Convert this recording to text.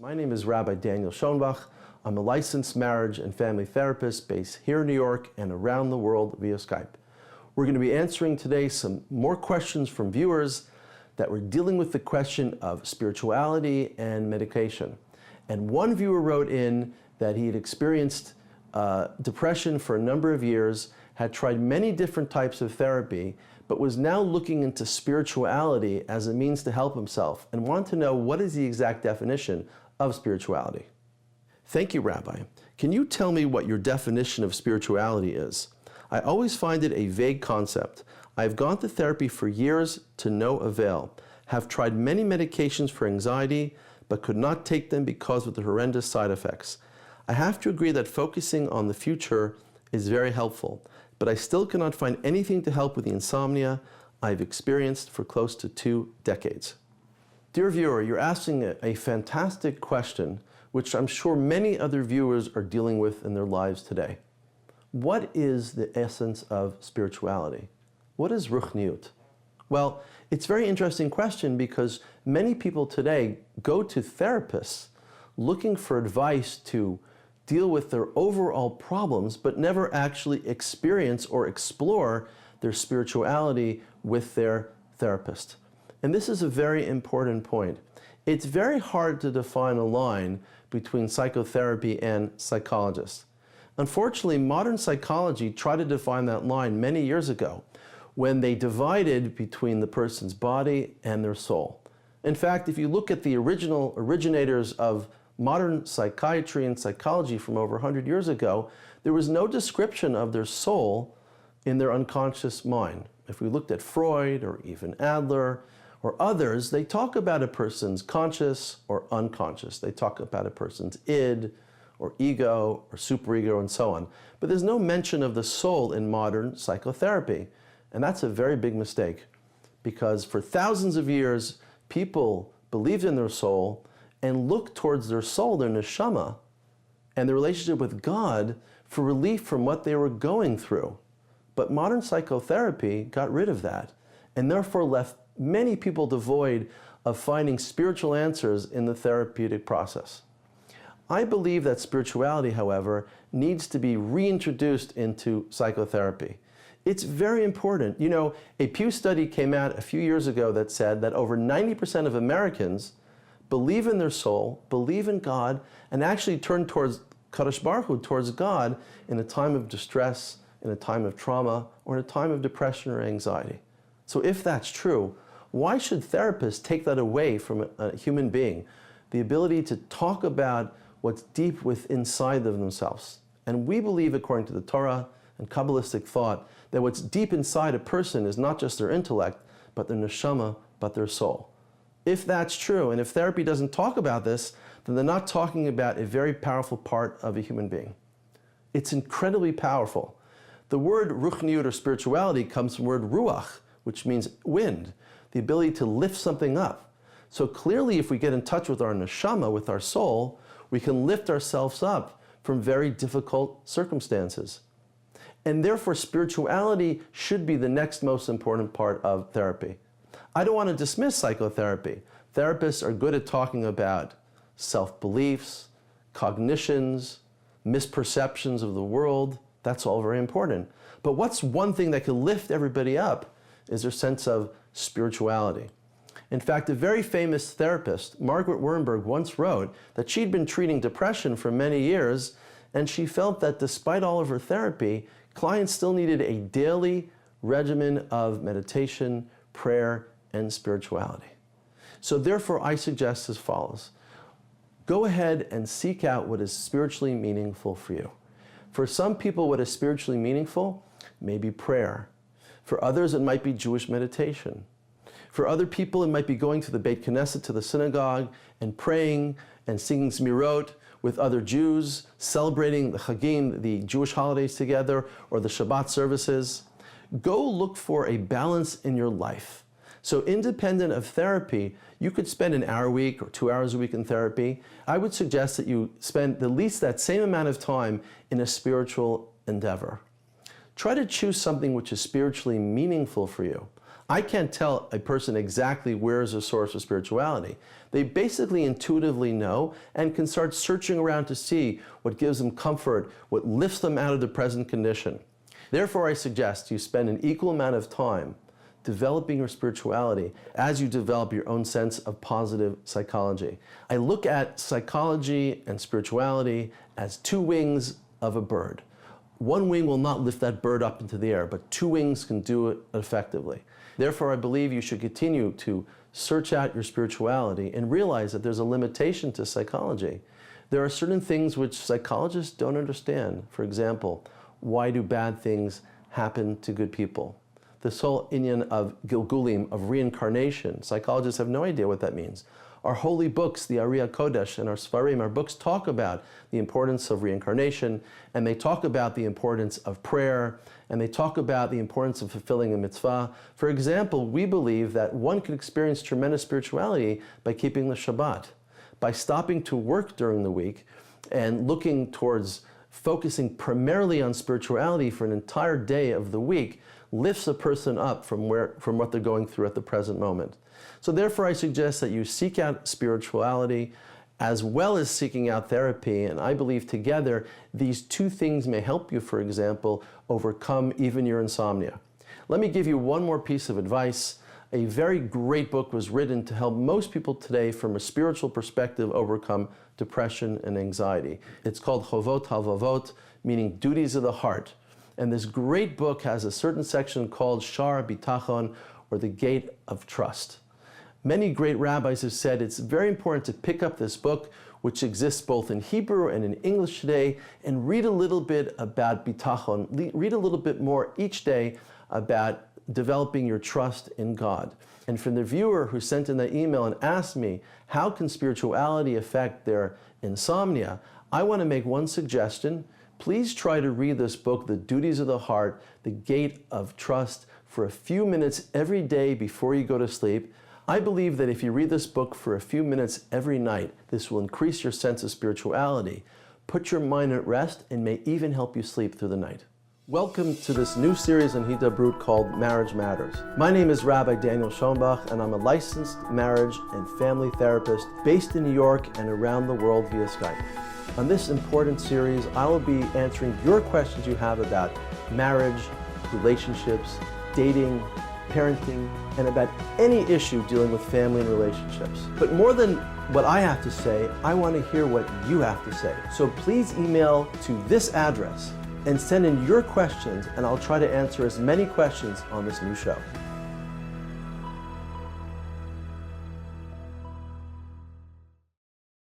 My name is Rabbi Schonbuch. I'm a licensed marriage and family therapist based here in New York and around the world via Skype. We're going to be answering today some more questions from viewers that were dealing with the question of spirituality and medication. And one viewer wrote in that he had experienced depression for a number of years, had tried many different types of therapy, but was now looking into spirituality as a means to help himself and wanted to know what is the exact definition of spirituality. Thank you, Rabbi. Can you tell me what your definition of spirituality is? I always find it a vague concept. I've gone to therapy for years to no avail, have tried many medications for anxiety, but could not take them because of the horrendous side effects. I have to agree that focusing on the future is very helpful, but I still cannot find anything to help with the insomnia I've experienced for close to 2 decades. Dear viewer, you're asking a fantastic question, which I'm sure many other viewers are dealing with in their lives today. What is the essence of spirituality? What is ruchniut? Well, it's a very interesting question because many people today go to therapists looking for advice to deal with their overall problems, but never actually experience or explore their spirituality with their therapist. And this is a very important point. It's very hard to define a line between psychotherapy and psychologists. Unfortunately, modern psychology tried to define that line many years ago when they divided between the person's body and their soul. In fact, if you look at the originators of modern psychiatry and psychology from over 100 years ago, there was no description of their soul in their unconscious mind. If we looked at Freud or even Adler or others, they talk about a person's conscious or unconscious. They talk about a person's id or ego or superego and so on. But there's no mention of the soul in modern psychotherapy. And that's a very big mistake because for thousands of years, people believed in their soul and looked towards their soul, their neshama, and their relationship with God for relief from what they were going through. But modern psychotherapy got rid of that and therefore left many people devoid of finding spiritual answers in the therapeutic process. I believe that spirituality, however, needs to be reintroduced into psychotherapy. It's very important. You know, a Pew study came out a few years ago that said that over 90% of Americans believe in their soul, believe in God, and actually turn towards Kadosh Baruch Hu, towards God, in a time of distress, in a time of trauma, or in a time of depression or anxiety. So if that's true, why should therapists take that away from a human being? The ability to talk about what's deep inside of themselves. And we believe, according to the Torah and Kabbalistic thought, that what's deep inside a person is not just their intellect, but their neshama, but their soul. If that's true, and if therapy doesn't talk about this, then they're not talking about a very powerful part of a human being. It's incredibly powerful. The word ruchniut or spirituality comes from the word ruach, which means wind, the ability to lift something up. So clearly, if we get in touch with our neshama, with our soul, we can lift ourselves up from very difficult circumstances. And therefore, spirituality should be the next most important part of therapy. I don't want to dismiss psychotherapy. Therapists are good at talking about self-beliefs, cognitions, misperceptions of the world. That's all very important. But what's one thing that can lift everybody up is their sense of spirituality. In fact, a very famous therapist, Margaret Wernberg, once wrote that she'd been treating depression for many years, and she felt that despite all of her therapy, clients still needed a daily regimen of meditation, prayer, and spirituality. So therefore, I suggest as follows. Go ahead and seek out what is spiritually meaningful for you. For some people, what is spiritually meaningful may be prayer. For others, it might be Jewish meditation. For other people, it might be going to the Beit Knesset, to the synagogue, and praying and singing Zmirot with other Jews, celebrating the Chagim, the Jewish holidays together, or the Shabbat services. Go look for a balance in your life. So independent of therapy, you could spend an hour a week or 2 hours a week in therapy. I would suggest that you spend at least that same amount of time in a spiritual endeavor. Try to choose something which is spiritually meaningful for you. I can't tell a person exactly where is the source of spirituality. They basically intuitively know and can start searching around to see what gives them comfort, what lifts them out of the present condition. Therefore, I suggest you spend an equal amount of time developing your spirituality as you develop your own sense of positive psychology. I look at psychology and spirituality as two wings of a bird. One wing will not lift that bird up into the air, but two wings can do it effectively. Therefore, I believe you should continue to search out your spirituality and realize that there's a limitation to psychology. There are certain things which psychologists don't understand. For example, why do bad things happen to good people? This whole inyan of Gilgulim, of reincarnation, psychologists have no idea what that means. Our holy books, the Ariya Kodesh and our Sfarim, our books talk about the importance of reincarnation, and they talk about the importance of prayer, and they talk about the importance of fulfilling a mitzvah. For example, we believe that one can experience tremendous spirituality by keeping the Shabbat, by stopping to work during the week and looking towards focusing primarily on spirituality for an entire day of the week lifts a person up from what they're going through at the present moment. So therefore, I suggest that you seek out spirituality as well as seeking out therapy, and I believe together these two things may help you, for example, overcome even your insomnia. Let me give you one more piece of advice. A very great book was written to help most people today from a spiritual perspective overcome depression and anxiety. It's called Chovot HaLevavot, meaning duties of the heart. And this great book has a certain section called Shar Bitachon, or the Gate of Trust. Many great rabbis have said it's very important to pick up this book, which exists both in Hebrew and in English today, and read a little bit about bitachon, read a little bit more each day about developing your trust in God. And from the viewer who sent in that email and asked me, how can spirituality affect their insomnia? I want to make one suggestion. Please try to read this book, The Duties of the Heart, The Gate of Trust, for a few minutes every day before you go to sleep. I believe that if you read this book for a few minutes every night, this will increase your sense of spirituality, put your mind at rest, and may even help you sleep through the night. Welcome to this new series on Hidabrut called Marriage Matters. My name is Rabbi Daniel Schonbuch, and I'm a licensed marriage and family therapist based in New York and around the world via Skype. On this important series, I will be answering your questions you have about marriage, relationships, dating, parenting, and about any issue dealing with family and relationships. But more than what I have to say, I want to hear what you have to say. So please email to this address and send in your questions, and I'll try to answer as many questions on this new show.